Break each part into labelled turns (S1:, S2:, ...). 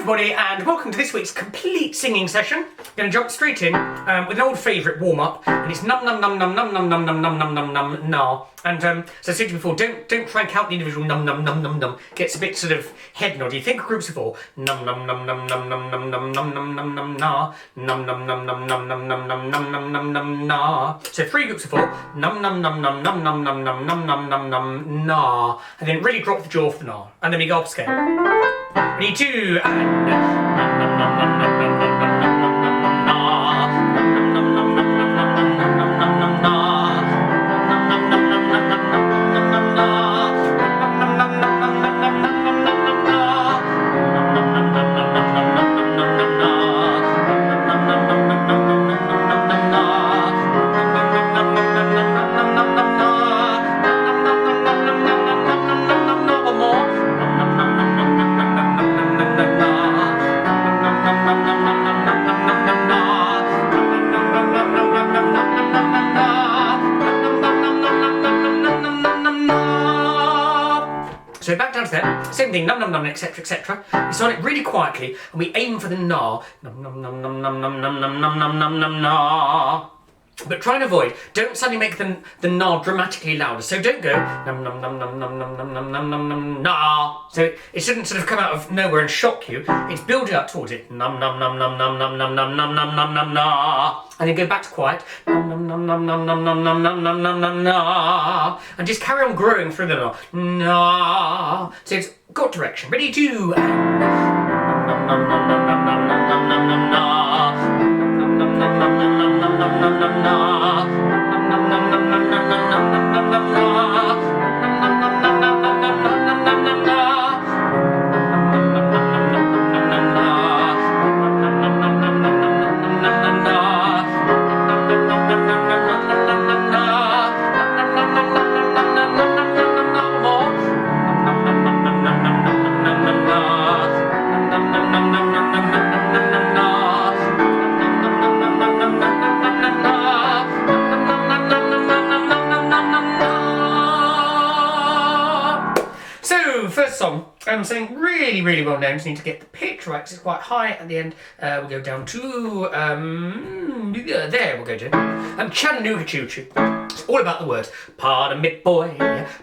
S1: everybody, and welcome to this week's complete singing session. Going to jump straight in with an old favourite warm-up, and it's num num num num num num num num num num num num na. And so I said to you before, don't try and count the individual num num num num num. Gets a bit sort of head noddy. Think of groups of four. Num num num num num num num num num num num num na. Num num num num num num num num num num num num na. So three groups of four. Num num num num num num num num num num num num na. And then really drop the jaw for the na. And then we go up scale. Ready, two, and num num num num num num num num num num num na. Num num num num num num num num num num num na. Num num num num num num num num num na. Num num num num num num num num num num na. Num num num num num num num num num na. Num num num num num num num num num So back down to that, same thing, num num num, etc, etc. We start it really quietly, and we aim for the na. Num num num num num num num num num num num num na. But try and avoid. Don't suddenly make the na dramatically louder. So don't go num num num num num num num num num num num na. So it shouldn't sort of come out of nowhere and shock you. It's building up towards it. Num num num num num num num num num num num num na. And then go back to quiet. Num num num num num num num num num num num num na. And just carry on growing through the na. Na. So it's got direction. Ready, two, and num num num num num num num num num num na. First song, something really, really well known. Just need to get the pitch right because it's quite high at the end. We'll go down to there. We'll go to Chattanooga Choo Choo. It's all about the words. Pardon me, boy.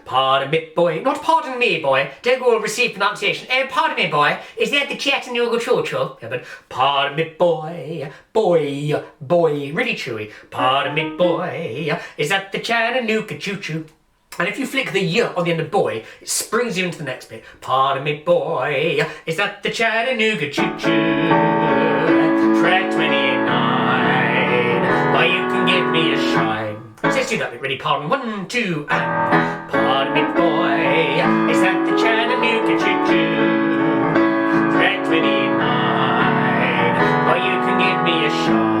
S1: Pardon me, boy. Not pardon me, boy. Don't go receive pronunciation. Pardon me, boy. Is that the Chattanooga Choo Choo? Yeah, but pardon me, boy. Boy, boy. Really chewy. Pardon me, boy. Is that the Chattanooga Choo Choo? And if you flick the y on the end of boy, it springs you into the next bit. Pardon me, boy, is that the Chattanooga choo-choo? Track 29, why you can give me a shine. So let's do that bit, ready? Pardon, 1, 2, and pardon me, boy, is that the Chattanooga choo-choo? Track 29, why you can give me a shine.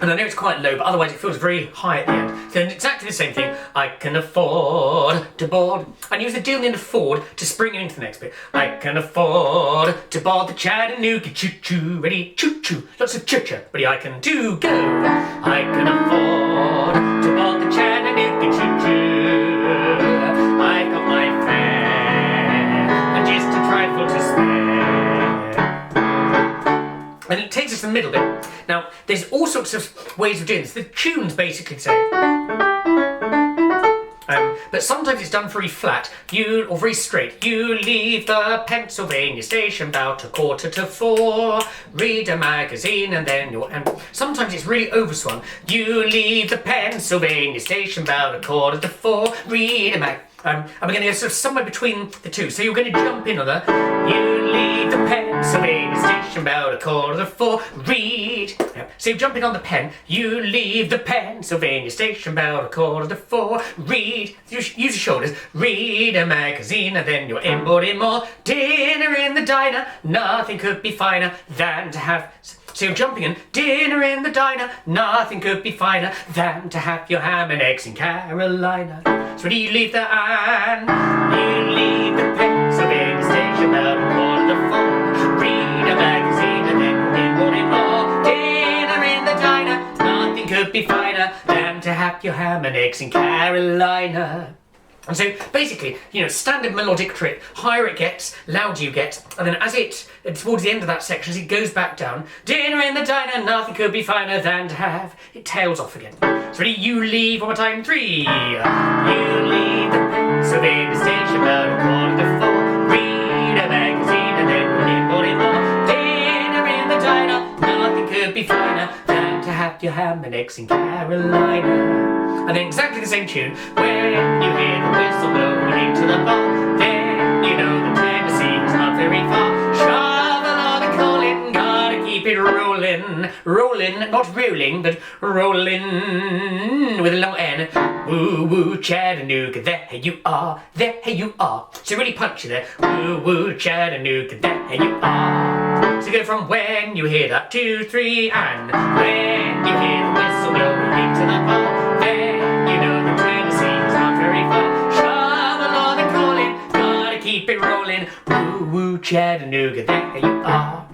S1: And I know it's quite low, but otherwise it feels very high at the end. So exactly the same thing. I can afford to board. And use the do and afford to spring you into the next bit. I can afford to board the Chattanooga choo-choo. Ready? Choo-choo. Lots of choo-choo. Ready? I can do go. I can afford to board the Chattanooga choo-choo. I've got my fare and just a trifle to spare. And it takes us to the middle bit. Now, there's all sorts of ways of doing this. The tune's basically the same. But sometimes it's done very flat, or very straight. You leave the Pennsylvania station about 3:45. Read a magazine and then and sometimes it's really overswung. You leave the Pennsylvania station about 3:45. Read a mag. And we're going to go sort of somewhere between the two. So you're going to jump in on the you leave the Pennsylvania station about 3:45. Read. Yep. So you jump in on the pen. You leave the Pennsylvania station about 3:45. Read. Use your shoulders. Read a magazine and then you're in board in more. Dinner in the diner. Nothing could be finer than to have. So you're jumping in, dinner in the diner, nothing could be finer than to have your ham and eggs in Carolina. So when you leave the Ann, you leave the Pennsylvania station about 3:45. Read a magazine and then in morning more. Dinner in the diner, nothing could be finer than to have your ham and eggs in Carolina. And so basically, standard melodic trick, higher it gets, louder you get, and then towards the end of that section, as it goes back down, dinner in the diner, nothing could be finer than to have, it tails off again. So ready, you leave, one more time, 3. You leave the Pennsylvania station about 3:45, read a magazine, and then we'll in more. Dinner in the diner, nothing could be finer than to have your ham and eggs in Carolina. And then exactly the same tune, when you hear the whistle blowing into the bar, then you know that Tennessee is not very far. Shovel on the calling, gotta keep it rolling, rolling, not rolling, but rolling with a long N. Woo woo Chattanooga, there you are, there you are. So really punchy there. Woo woo Chattanooga, there you are. So go from when you hear that 2, 3, and when you hear the whistle blowing into the bar. Keep it rolling, woo woo Chattanooga, there you are.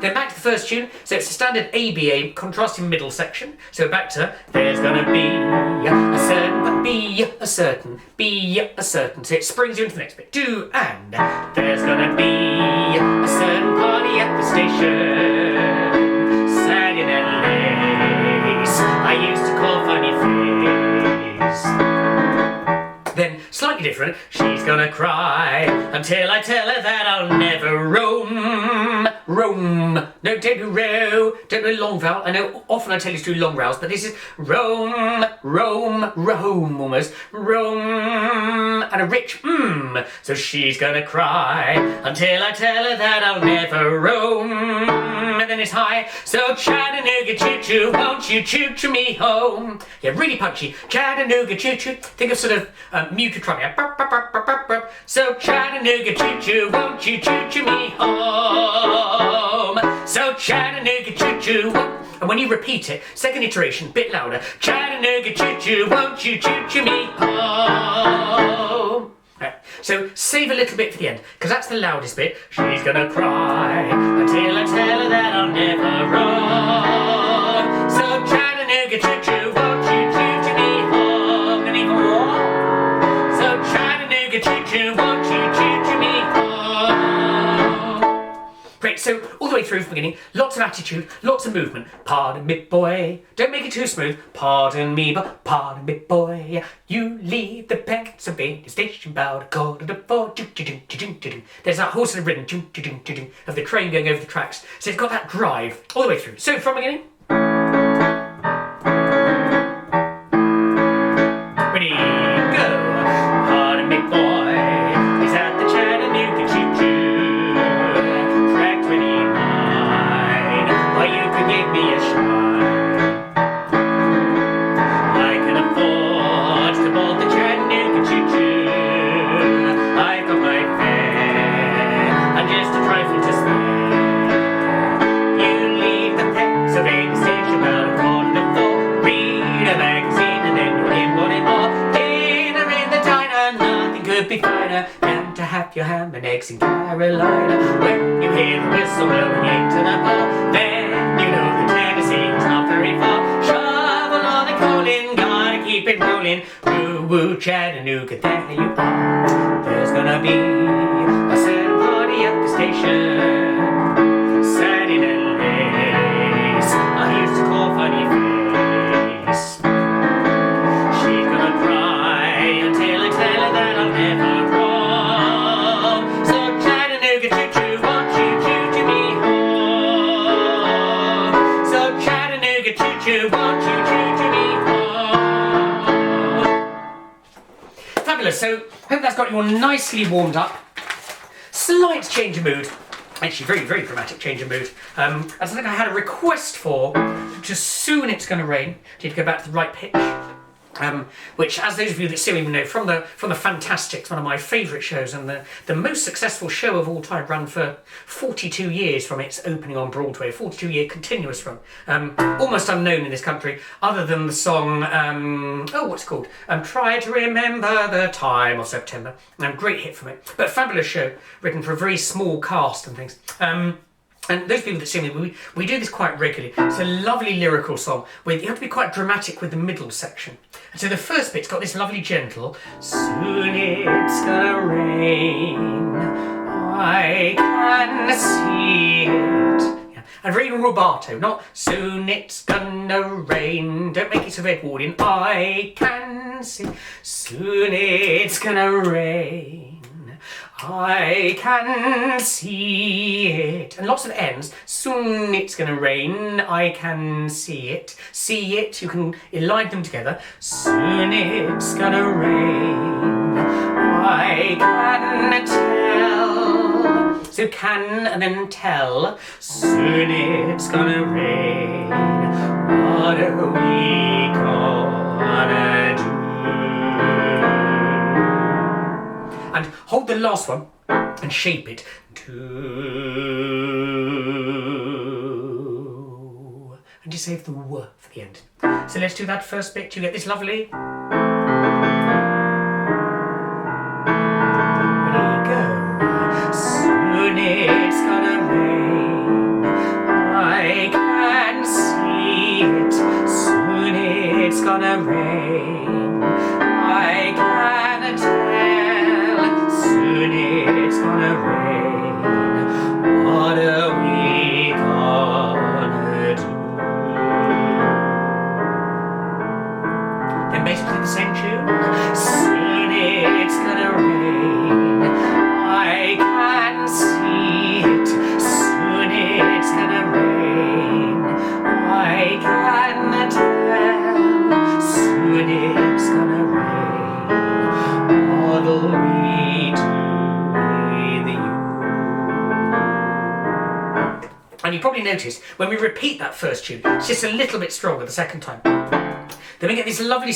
S1: Then back to the first tune, so it's a standard ABA contrasting middle section. So back to there's gonna be a certain, but be a certain, be a certain. So it springs you into the next bit. 2 and there's gonna be a certain party at the station. Sad in lace, I used to call funny face. Then, slightly different, she's gonna cry until I tell her that I'll never roam. Roam. No, don't do row. Don't do long vowel. I know often I tell you to do long vowels, but this is roam, roam, roam almost. Roam. And a rich So she's gonna cry until I tell her that I'll never roam. And then it's high. So Chattanooga choo-choo, won't you choo-choo me home? Yeah, really punchy. Chattanooga choo-choo. Think of sort of Mutatron. So Chattanooga choo-choo, won't you choo-choo me home? So Chattanooga choo-choo. And when you repeat it, second iteration, bit louder. Chattanooga choo-choo, won't you choo-choo me home? Right. So save a little bit for the end, because that's the loudest bit. She's gonna cry until I tell her that I'll never run. So Chattanooga choo-choo, won't you choo-choo me home? And even more. So Chattanooga choo-choo, won't you choo-choo me home? Great, so all the way through from the beginning, lots of attitude, lots of movement. Pardon me, boy. Don't make it too smooth. Pardon me, but pardon me, boy. You leave the Pennsylvania station about 4:45. There's that horse and rhythm of the train going over the tracks. So it's got that drive all the way through. So from the beginning. Ready, go. Pardon me, boy. Is that the Chattanooga choo-choo? Track 29. Why you could give me a shine. I can afford to board the Chattanooga choo-choo. I've got my fare and just a trifle to spare. You leave the Pennsylvania station about 4:45. Read a magazine and then you're in more. Dinner in the diner, nothing could be finer than to have your ham and eggs in Carolina. When you hear the whistle blowing into the bar, then you know that Tennessee is not very far. Shovel on the calling, gotta keep it rolling. Woo woo Chattanooga, there you are. There's gonna be a certain party at the station. Sad in lace, I used to call funny face. She's gonna cry until I tell her that I'll never roam. So Chattanooga choo-choo, won't you choo-choo me home? So Chattanooga choo-choo, won't you choo-choo me home? Fabulous. So hope that's got you all nicely warmed up. Slight change of mood. Actually, very, very dramatic change of mood. As I think I had a request for, just soon it's going to rain. Need to go back to the right pitch. Which, as those of you that see me know, from the Fantastics, one of my favourite shows, and the most successful show of all time, run for 42 years from its opening on Broadway, a 42-year continuous run. Almost unknown in this country, other than the song, what's it called? Try to Remember the Time of September. Great hit from it. But a fabulous show, written for a very small cast and things. And those people that sing it, we do this quite regularly. It's a lovely lyrical song with you have to be quite dramatic with the middle section. And so the first bit's got this lovely gentle, soon it's gonna rain, I can see it. Yeah. And very rubato, not soon it's gonna rain. Don't make it so Edwardian. I can see, soon it's gonna rain, I can see it. And lots of ends. Soon it's gonna rain, I can see it. See it, you can align them together. Soon it's gonna rain, I can tell. So can and then tell. Soon it's gonna rain, what are we gonna do? And hold the last one and shape it. Do. And just save the w for the end. So let's do that first bit. You get this lovely. Ready, go. Soon it's gonna rain, I can see it. Soon it's gonna rain, I can tell. Soon it's gonna rain, what are we gonna do? Then basically the same tune. Soon it's gonna rain, I can see it. Soon it's gonna rain, I can tell. Soon it's gonna rain, what'll we do? And you probably noticed when we repeat that first tune, it's just a little bit stronger the second time. Then we get this lovely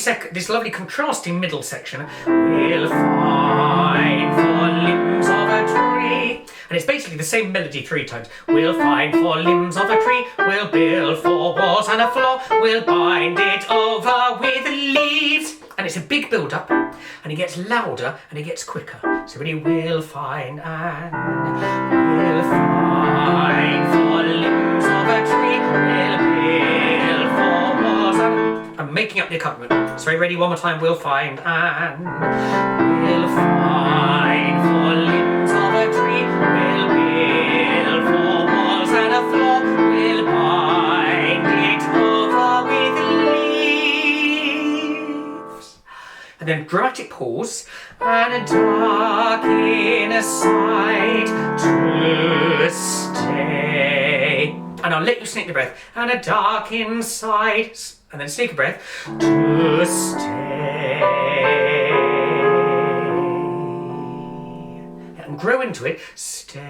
S1: contrasting middle section. We'll find for limbs of a tree. And it's basically the same melody 3 times. We'll find for limbs of a tree. We'll build 4 walls and a floor. We'll bind it over with leaves. And it's a big build up, and it gets louder and it gets quicker. So really, we'll find and we'll find for limbs of a tree. We'll build 4 walls and I'm making up the accompaniment. So ready, one more time. We'll find and we'll find for limbs of a tree. We'll build 4 walls and a floor. We'll bind it over with leaves. And then dramatic pause and a dark inner side to stay. And I'll let you sneak the breath. And a dark inside, and then sneak a breath to stay. And grow into it. Stay.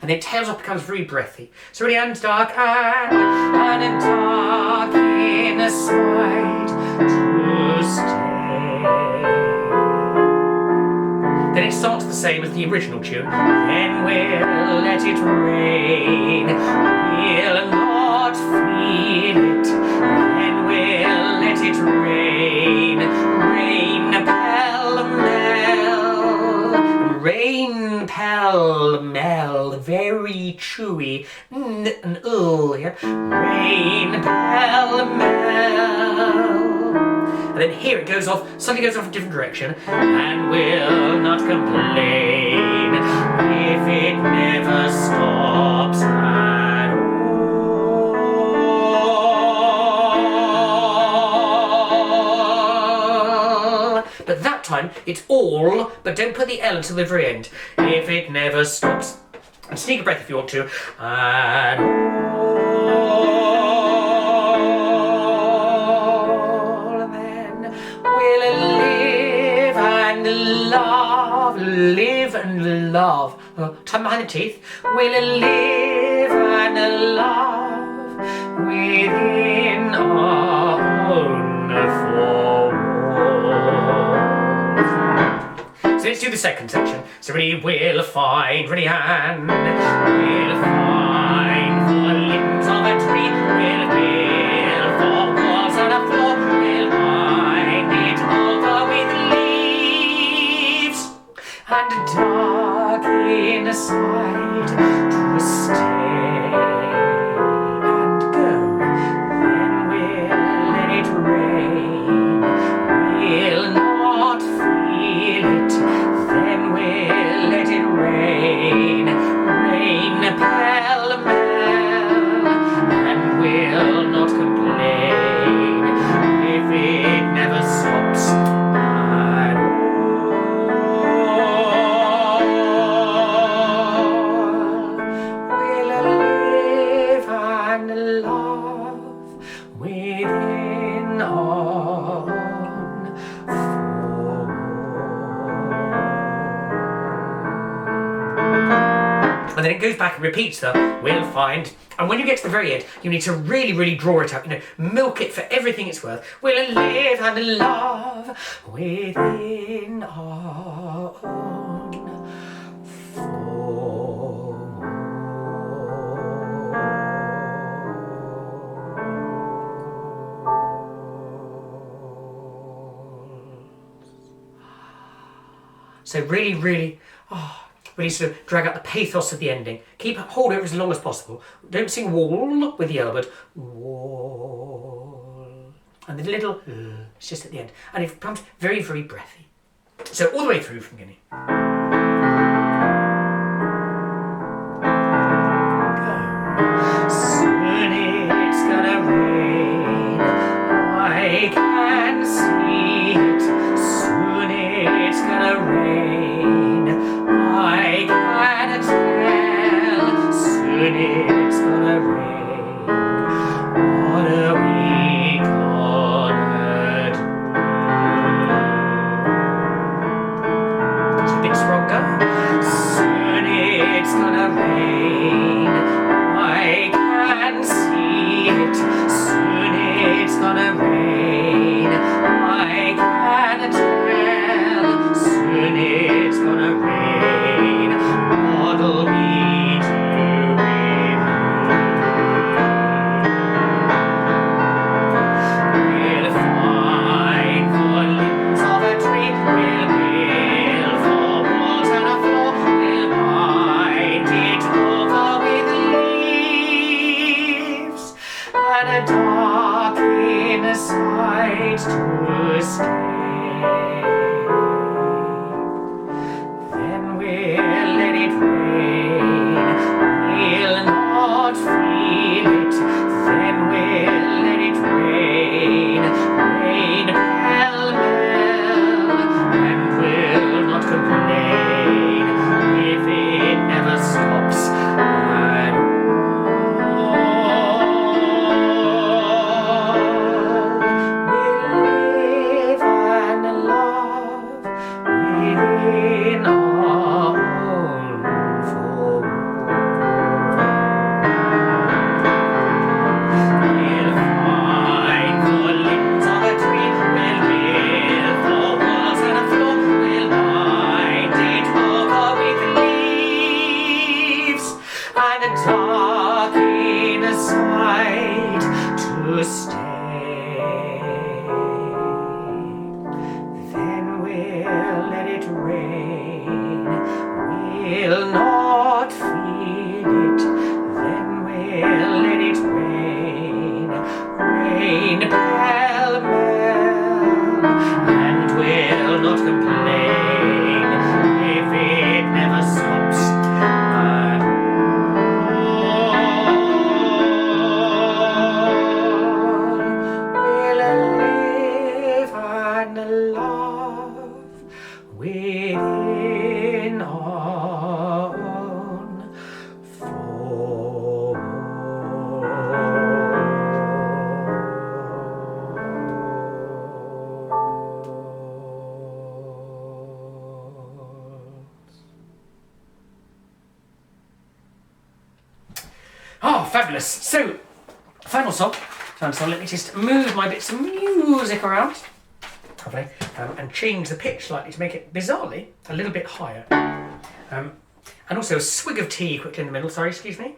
S1: And then tails up becomes very breathy. So ready, and dark and a dark inner side to stay. Then it starts the same as the original tune. Then we'll let it rain. We'll not feel it. Then we'll let it rain. Rain pell-mell. Rain pell-mell. Very chewy. And yeah. Rain pell-mell. And then here it goes off, suddenly goes off a different direction, and we'll not complain if it never stops at all. But that time, it's all, but don't put the L until the very end. If it never stops, and sneak a breath if you want to, at all. Live and love. Tongue behind the teeth. We'll live and love within our own 4 walls. So let's do the second section. So ready, we'll find, ready, and we'll find for limbs of a tree. We'll build 4 walls and a floor. We'll bind it over with leaves. And a dark dark inside to stay and go. Then we'll let it rain. We'll not feel it. Then we'll let it rain. Rain pell-mell, and we'll not complain if it never stops at all. We'll live and love within on for. And then it goes back and repeats the we'll find. And when you get to the very end, you need to really, really draw it out. Milk it for everything it's worth. We'll live and love within our own folds. So really, really, really sort of drag out the pathos of the ending. Hold it for as long as possible. Don't sing wall with the L, but wall. And the little it's just at the end. And it becomes very, very breathy. So all the way through from beginning. Soon it's gonna rain. I can see it. Soon it's gonna rain. I can tell. Soon it's gonna rain. What are we gonna do? It's a bit stronger. Soon it's gonna rain. I can see it. Soon it's gonna rain. I can tell. Soon it's gonna rain. What'll we do with We'll find for limbs of a tree. We'll build for walls and a floor. We'll bind it over with leaves and a dark inside to stay. Then we'll let it rain. We'll not feel it. Then we'll let it rain. Rain pell-mell, and we'll not complain if it never stops at all. We'll live and love within our own four. We'll find the limbs of a tree. We'll build for walls and a floor. We'll bind it over with leaves and a dark inside to stay. Then we'll let it rain. We'll not feel it. Then we'll let it rain. Rain pell-mell, and we'll not complain if it never stops at all. We'll live and love within our own four. Oh, fabulous. So, final song. Let me just move my bits of music around. Lovely. And change the pitch slightly to make it, bizarrely, a little bit higher. And also a swig of tea quickly in the middle. Sorry, excuse me.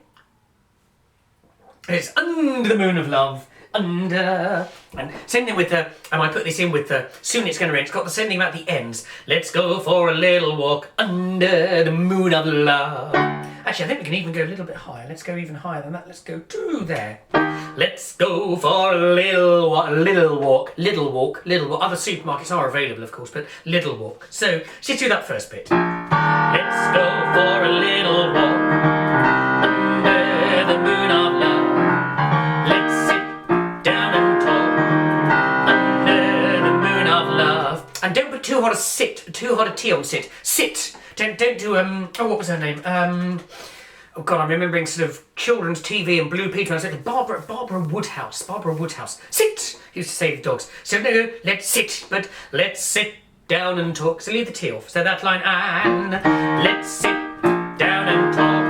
S1: It's Under the Moon of Love under. And same thing with the, and I put this in with the, soon it's going to rain. It's got the same thing about the ends. Let's go for a little walk under the moon of love. Actually, I think we can even go a little bit higher. Let's go even higher than that. Let's go to there. Let's go for a little walk. Other supermarkets are available, of course, but little walk. So, let's do that first bit. Let's go for a little walk under the moon of love. Let's sit down and talk under the moon of love. And don't put too hard a T on sit. Sit. Don't do what was her name? Oh God, I'm remembering sort of children's TV and Blue Peter. I said Barbara Woodhouse. Sit. He used to say the dogs. So no, let's sit, but let's sit down and talk. So leave the T off. So that line, and let's sit down and talk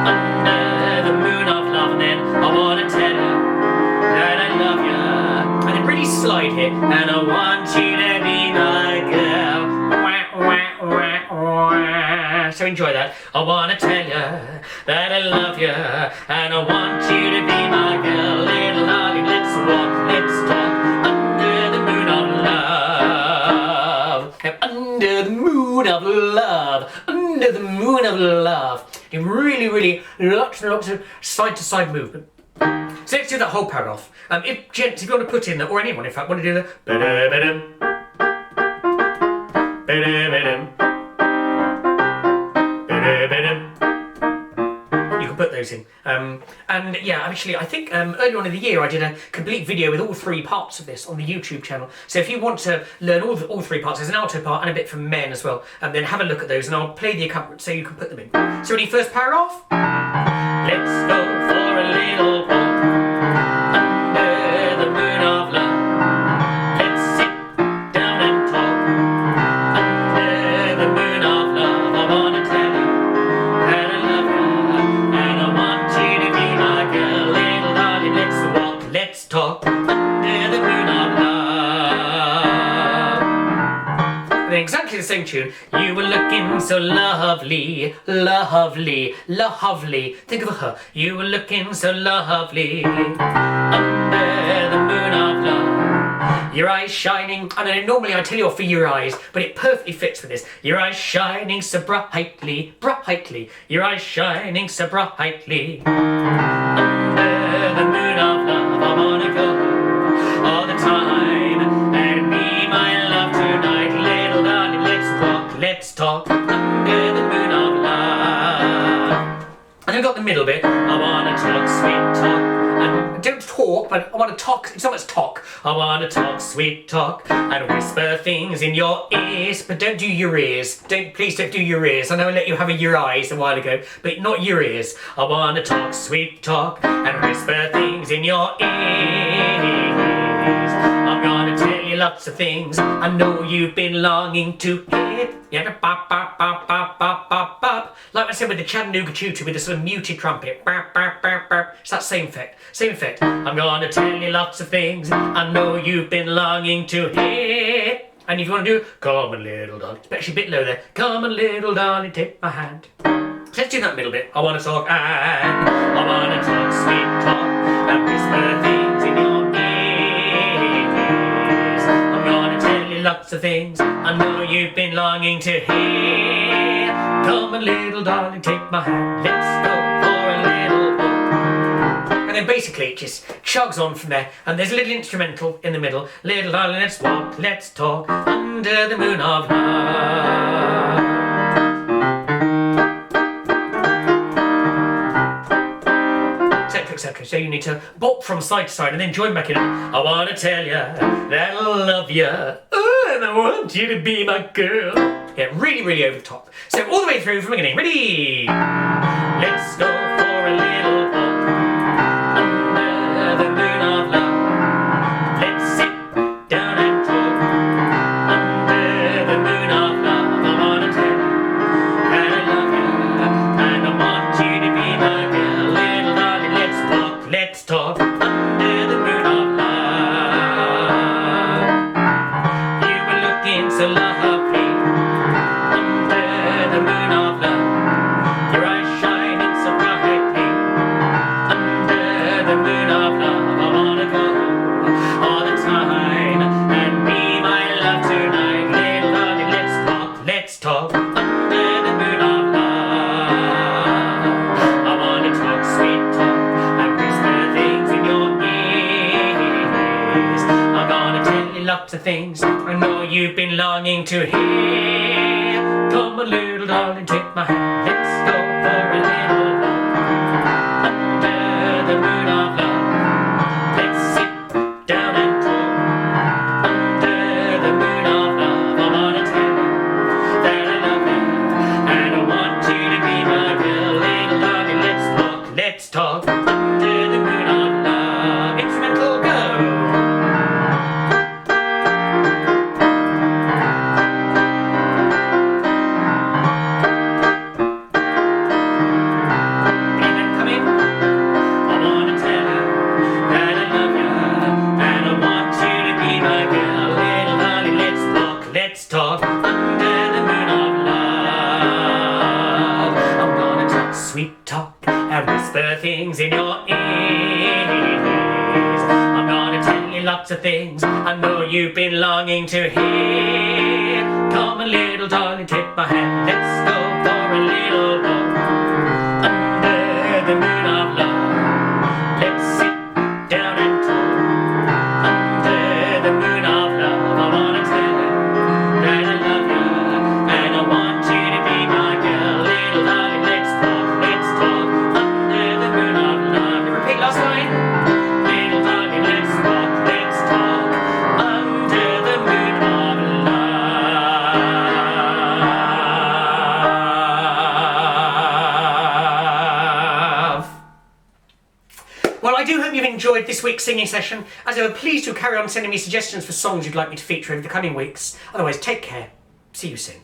S1: under the moon of love. And then I wanna tell you that I love you. And then really slide here, and I want you to be my girl. So enjoy that. I wanna tell you that I love you, and I want you to be my girl. Little darling, let's walk, let's talk under the moon of love. Now, under the moon of love, under the moon of love. You really lots and lots of side to side movement. So let's do that whole paragraph. If gents, if you want to put in that, or anyone in fact, want to do the you can put those in. And yeah, actually, I think earlier on in the year I did a complete video with all three parts of this on the YouTube channel. So if you want to learn all three parts, there's an alto part and a bit from men as well. And then have a look at those, and I'll play the accompaniment so you can put them in. So ready, first paragraph? Let's go for a little walk under the moon of love. Let's sit down and talk under the moon of love. I wanna tell you that I love you, and I want you to be my girl. Little darling, let's walk, let's talk under the moon of love. And then exactly the same tune. You were looking so lovely, lovely, lovely. Think of a her. You were looking so lovely under the moon of love. Your eyes shining. I know normally I tell you off for your eyes, but it perfectly fits for this. Your eyes shining so brightly, brightly. Your eyes shining so brightly under the moon of love. I wanna go all the time and be my love tonight. Little darling, let's walk, let's talk under the moon of love. And I've got the middle bit. I wanna talk, sweet talk. And don't talk, but I want to talk. It's not much talk. I want to talk, sweet talk, and whisper things in your ears. But don't do your ears. Please don't do your ears. I know I let you have your eyes a while ago, but not your ears. I want to talk, sweet talk, and whisper things in your ears. I'm gonna tell you lots of things I know you've been longing to hear. Yeah, bop, bop, bop, bop, bop, bop, bop. Like I said with the Chattanooga tutu with the sort of muted trumpet. Bop, bop, bop, bop. It's that same effect. Same effect. I'm gonna tell you lots of things I know you've been longing to hear. And if you want to do, come a little darling, it's actually a bit low there. Come a little darling, take my hand. So let's do that middle bit. I want to talk, and I want to talk, sweet talk, and whisper things in your ears. I'm gonna tell you lots of things I know you've been longing to hear. Come a little darling, take my hand. Let's go for a little walk. And then basically it just chugs on from there, and there's a little instrumental in the middle. Little darling, let's walk, let's talk under the moon of love. Etc. So you need to bop from side to side and then join back in. I want to tell you that I love you, and I want you to be my girl. Yeah, really over the top. So all the way through from the beginning. Ready? Let's go for a little walk under the moon of love. Let's sit down and talk under the moon of love. I want to tell you that I love you, and I want you to be my girl. Little darling, let's walk, let's talk under the moon of love. You were looking so lovely under the moon of love. Your eyes shining so brightly lots of things I know you've been longing to hear. Come on, little darling, take my hand. Let's go for a little walk under the moon of love. Let's sit down and talk under the moon of love. I wanna tell you that I love you, and I want you to be my real little darling. Let's talk under the moon of love. Instrumental, go! Let's talk under the moon of love. I'm gonna talk sweet talk and whisper things in your ears. I'm gonna tell you lots of things I know you've been longing to hear. Come on, little darling, take my hand. Let's go for a little walk under the moon of love. Let's sit down and talk under the moon of love. I wanna tell you that I love you, and I want you to be my girl, little darling. Let's talk under the moon of love. Repeat last line. Little darling, let's talk under the moon of love. Well, I do hope you've enjoyed this week's singing session. As ever, please do carry on sending me suggestions for songs you'd like me to feature over the coming weeks. Otherwise, take care. See you soon.